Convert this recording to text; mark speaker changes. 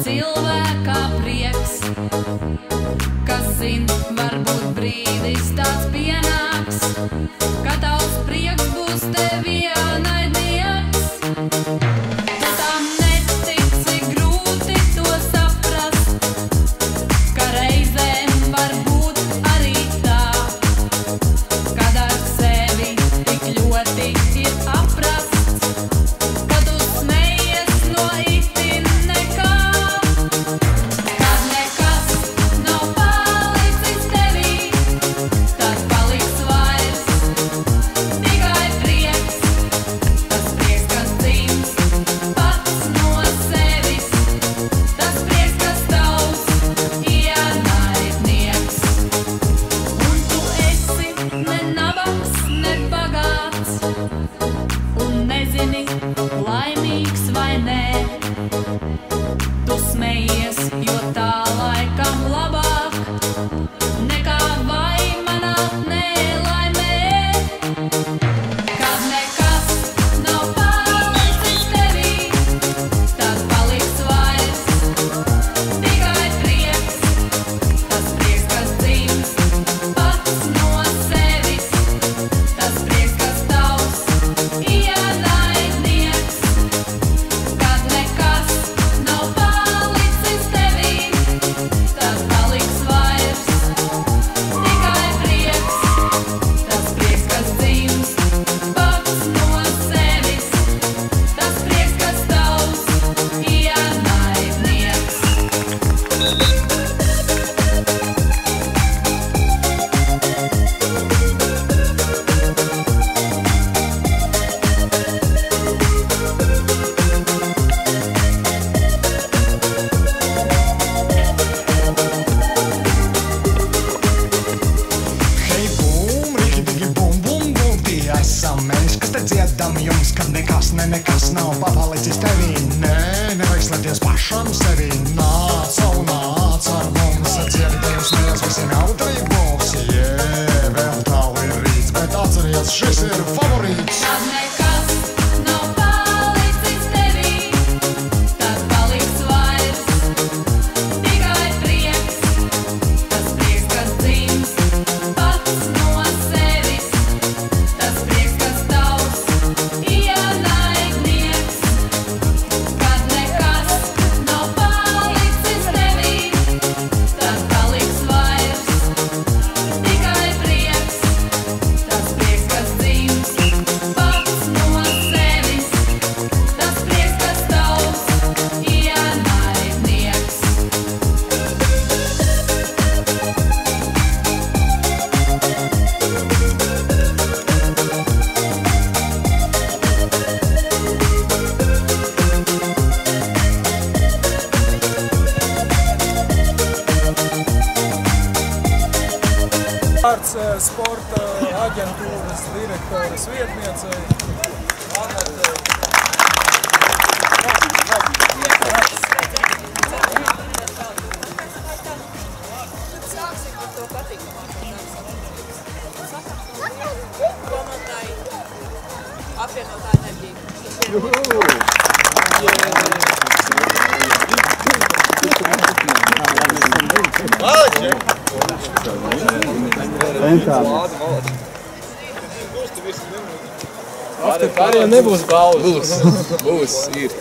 Speaker 1: Cilvēkā prieks, kas zin, varbūt brīdis tāds pienāks, ka tavs prieks būs tev ienaidnieks. Tu tam netici, grūti to saprast, ka reizēm var būt arī tā, kad ar sevi tik ļoti ir aprasts, ka tu smejies no itin nekā. Laimīgs vai nē, tu smejies, jo tā laikam labāk nekā vaimanāt nelaimē. Kad nekas nav palicis tevī, tad paliks vairs tikai prieks. Tas prieks, kas dzimst pats no sevis, tas prieks, kas tavs ienaidnieks. Kad nekas nav palicis tevī, tad paliks vairs tikai prieks. Tas prieks, kas dzimst pats no sevis, tas prieks, kas tavs ienaidnieks.
Speaker 2: Hei, bum, riki, digi, bum, bum, bum, tie esam mēs, kas te dziedam jums, kad nekas nav papalicis tevī. Nē, nevajag slēpties pašam sevī. Nāc ar mums, dziedi Dievs mīls, visiem jautri būs. Vēl tālu ir rīts, bet atceries, šis ir favorīts.
Speaker 1: Kad nekas nav palicis tevī, tad paliks vairs tikai prieks. Tas prieks, kas dzimst pats no sevis, tas prieks, kas tavs ienaidnieks. Kad nekas nav palicis tevī, tad paliks vairs tikai prieks. Tas prieks, kas dzimst pats no sevis, tas prieks, kas tavs ienaidnieks.
Speaker 3: Vārds sporta aģentūras direktoras vietniecei Anetei.
Speaker 4: Sāksim ar to patīkamāko komandai apvienotā enerģija.
Speaker 5: Arī nebūs balvas. Būs, ir.